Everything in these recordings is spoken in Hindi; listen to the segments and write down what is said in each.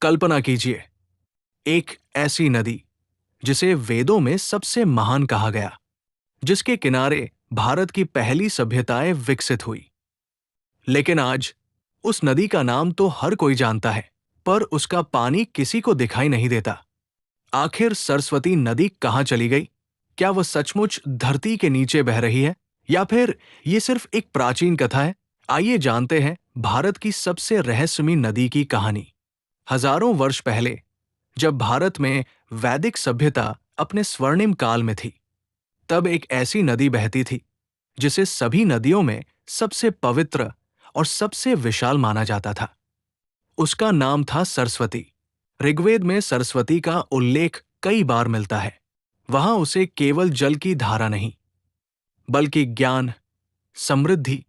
कल्पना कीजिए, एक ऐसी नदी जिसे वेदों में सबसे महान कहा गया, जिसके किनारे भारत की पहली सभ्यताएं विकसित हुई। लेकिन आज उस नदी का नाम तो हर कोई जानता है, पर उसका पानी किसी को दिखाई नहीं देता। आखिर सरस्वती नदी कहाँ चली गई? क्या वह सचमुच धरती के नीचे बह रही है, या फिर ये सिर्फ एक प्राचीन कथा है? आइए जानते हैं भारत की सबसे रहस्यमयी नदी की कहानी। हजारों वर्ष पहले, जब भारत में वैदिक सभ्यता अपने स्वर्णिम काल में थी, तब एक ऐसी नदी बहती थी जिसे सभी नदियों में सबसे पवित्र और सबसे विशाल माना जाता था। उसका नाम था सरस्वती। ऋग्वेद में सरस्वती का उल्लेख कई बार मिलता है। वहां उसे केवल जल की धारा नहीं, बल्कि ज्ञान, समृद्धि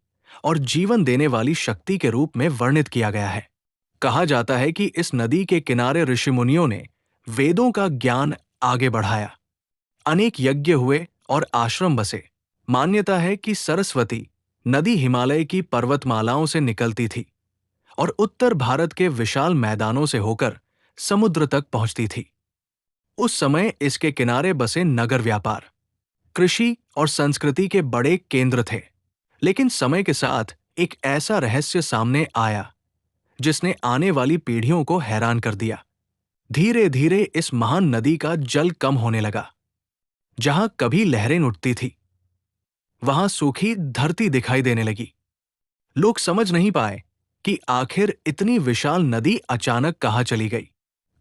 और जीवन देने वाली शक्ति के रूप में वर्णित किया गया है। कहा जाता है कि इस नदी के किनारे ऋषि मुनियों ने वेदों का ज्ञान आगे बढ़ाया। अनेक यज्ञ हुए और आश्रम बसे। मान्यता है कि सरस्वती नदी हिमालय की पर्वतमालाओं से निकलती थी और उत्तर भारत के विशाल मैदानों से होकर समुद्र तक पहुंचती थी। उस समय इसके किनारे बसे नगर व्यापार, कृषि और संस्कृति के बड़े केंद्र थे। लेकिन समय के साथ एक ऐसा रहस्य सामने आया जिसने आने वाली पीढ़ियों को हैरान कर दिया। धीरे धीरे इस महान नदी का जल कम होने लगा। जहां कभी लहरें उठती थी, वहां सूखी धरती दिखाई देने लगी। लोग समझ नहीं पाए कि आखिर इतनी विशाल नदी अचानक कहाँ चली गई।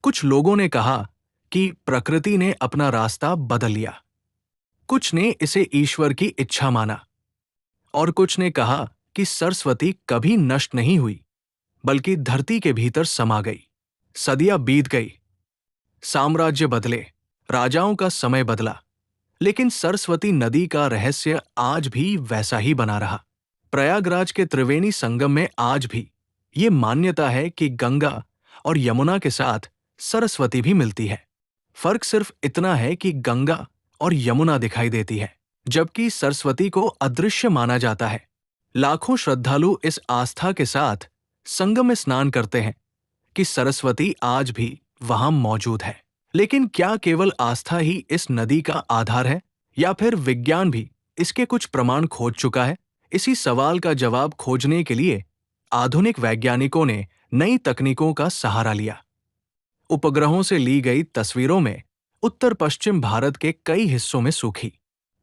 कुछ लोगों ने कहा कि प्रकृति ने अपना रास्ता बदल लिया, कुछ ने इसे ईश्वर की इच्छा माना, और कुछ ने कहा कि सरस्वती कभी नष्ट नहीं हुई, बल्कि धरती के भीतर समा गई। सदियां बीत गई, साम्राज्य बदले, राजाओं का समय बदला, लेकिन सरस्वती नदी का रहस्य आज भी वैसा ही बना रहा। प्रयागराज के त्रिवेणी संगम में आज भी ये मान्यता है कि गंगा और यमुना के साथ सरस्वती भी मिलती है। फर्क सिर्फ इतना है कि गंगा और यमुना दिखाई देती है, जबकि सरस्वती को अदृश्य माना जाता है। लाखों श्रद्धालु इस आस्था के साथ संगम में स्नान करते हैं कि सरस्वती आज भी वहां मौजूद है। लेकिन क्या केवल आस्था ही इस नदी का आधार है, या फिर विज्ञान भी इसके कुछ प्रमाण खोज चुका है? इसी सवाल का जवाब खोजने के लिए आधुनिक वैज्ञानिकों ने नई तकनीकों का सहारा लिया। उपग्रहों से ली गई तस्वीरों में उत्तर पश्चिम भारत के कई हिस्सों में सूखी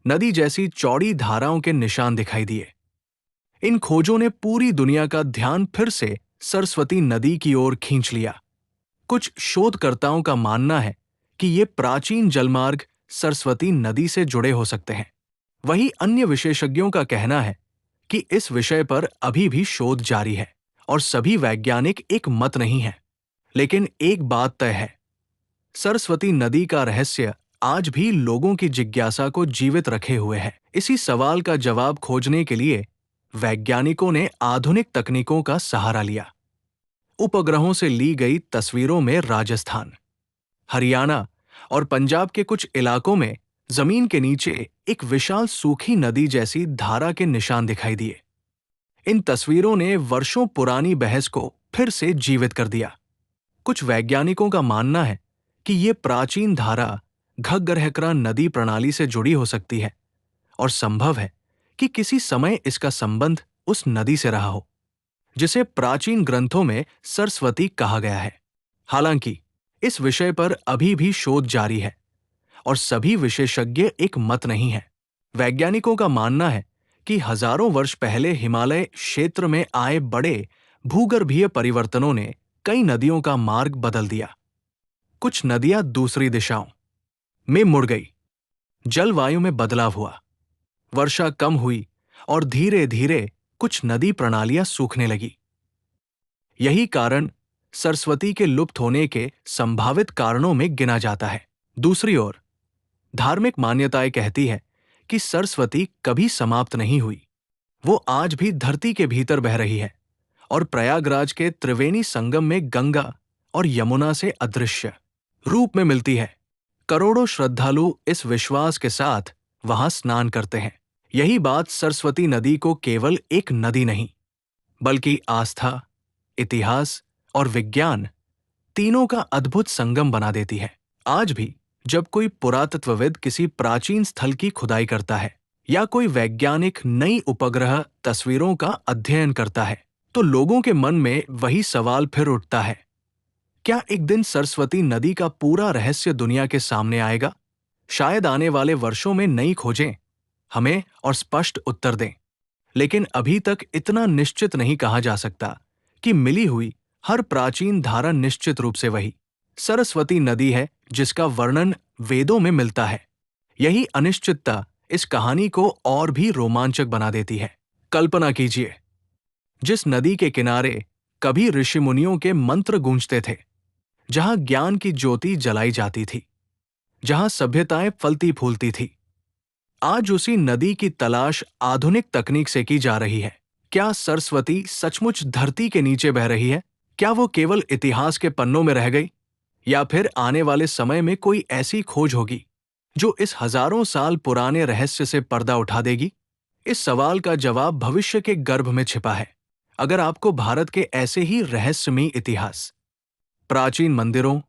नदी जैसी चौड़ी धाराओं के निशान दिखाई दिए। इन खोजों ने पूरी दुनिया का ध्यान फिर से सरस्वती नदी की ओर खींच लिया। कुछ शोधकर्ताओं का मानना है कि ये प्राचीन जलमार्ग सरस्वती नदी से जुड़े हो सकते हैं। वहीं अन्य विशेषज्ञों का कहना है कि इस विषय पर अभी भी शोध जारी है और सभी वैज्ञानिक एक मत नहीं है। लेकिन एक बात तय है, सरस्वती नदी का रहस्य आज भी लोगों की जिज्ञासा को जीवित रखे हुए है। इसी सवाल का जवाब खोजने के लिए वैज्ञानिकों ने आधुनिक तकनीकों का सहारा लिया। उपग्रहों से ली गई तस्वीरों में राजस्थान, हरियाणा और पंजाब के कुछ इलाकों में जमीन के नीचे एक विशाल सूखी नदी जैसी धारा के निशान दिखाई दिए। इन तस्वीरों ने वर्षों पुरानी बहस को फिर से जीवित कर दिया। कुछ वैज्ञानिकों का मानना है कि ये प्राचीन धारा घग्गरहकरा नदी प्रणाली से जुड़ी हो सकती है, और संभव है कि किसी समय इसका संबंध उस नदी से रहा हो जिसे प्राचीन ग्रंथों में सरस्वती कहा गया है। हालांकि इस विषय पर अभी भी शोध जारी है और सभी विशेषज्ञ एक मत नहीं है। वैज्ञानिकों का मानना है कि हजारों वर्ष पहले हिमालय क्षेत्र में आए बड़े भूगर्भीय परिवर्तनों ने कई नदियों का मार्ग बदल दिया। कुछ नदियां दूसरी दिशाओं में मुड़ गई, जलवायु में बदलाव हुआ, वर्षा कम हुई और धीरे धीरे कुछ नदी प्रणालियां सूखने लगी। यही कारण सरस्वती के लुप्त होने के संभावित कारणों में गिना जाता है। दूसरी ओर धार्मिक मान्यताएं कहती है कि सरस्वती कभी समाप्त नहीं हुई। वो आज भी धरती के भीतर बह रही है और प्रयागराज के त्रिवेणी संगम में गंगा और यमुना से अदृश्य रूप में मिलती है। करोड़ों श्रद्धालु इस विश्वास के साथ वहां स्नान करते हैं। यही बात सरस्वती नदी को केवल एक नदी नहीं, बल्कि आस्था, इतिहास और विज्ञान तीनों का अद्भुत संगम बना देती है। आज भी जब कोई पुरातत्वविद किसी प्राचीन स्थल की खुदाई करता है या कोई वैज्ञानिक नई उपग्रह तस्वीरों का अध्ययन करता है, तो लोगों के मन में वही सवाल फिर उठता है, क्या एक दिन सरस्वती नदी का पूरा रहस्य दुनिया के सामने आएगा? शायद आने वाले वर्षों में नई खोजें हमें और स्पष्ट उत्तर दें। लेकिन अभी तक इतना निश्चित नहीं कहा जा सकता कि मिली हुई हर प्राचीन धारा निश्चित रूप से वही सरस्वती नदी है जिसका वर्णन वेदों में मिलता है। यही अनिश्चितता इस कहानी को और भी रोमांचक बना देती है। कल्पना कीजिए, जिस नदी के किनारे कभी ऋषि मुनियों के मंत्र गूंजते थे, जहां ज्ञान की ज्योति जलाई जाती थी, जहां सभ्यताएं फलती फूलती थी, आज उसी नदी की तलाश आधुनिक तकनीक से की जा रही है। क्या सरस्वती सचमुच धरती के नीचे बह रही है? क्या वो केवल इतिहास के पन्नों में रह गई, या फिर आने वाले समय में कोई ऐसी खोज होगी जो इस हजारों साल पुराने रहस्य से पर्दा उठा देगी? इस सवाल का जवाब भविष्य के गर्भ में छिपा है। अगर आपको भारत के ऐसे ही रहस्यमयी इतिहास, प्राचीन मंदिरों,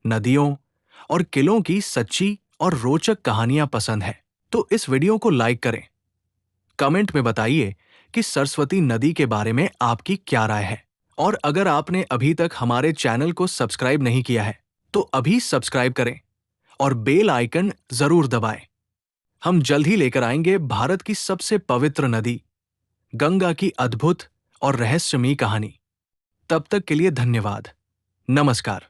नदियों और किलों की सच्ची और रोचक कहानियां पसंद है, तो इस वीडियो को लाइक करें। कमेंट में बताइए कि सरस्वती नदी के बारे में आपकी क्या राय है। और अगर आपने अभी तक हमारे चैनल को सब्सक्राइब नहीं किया है, तो अभी सब्सक्राइब करें और बेल आइकन जरूर दबाएं। हम जल्द ही लेकर आएंगे भारत की सबसे पवित्र नदी गंगा की अद्भुत और रहस्यमयी कहानी। तब तक के लिए धन्यवाद। नमस्कार।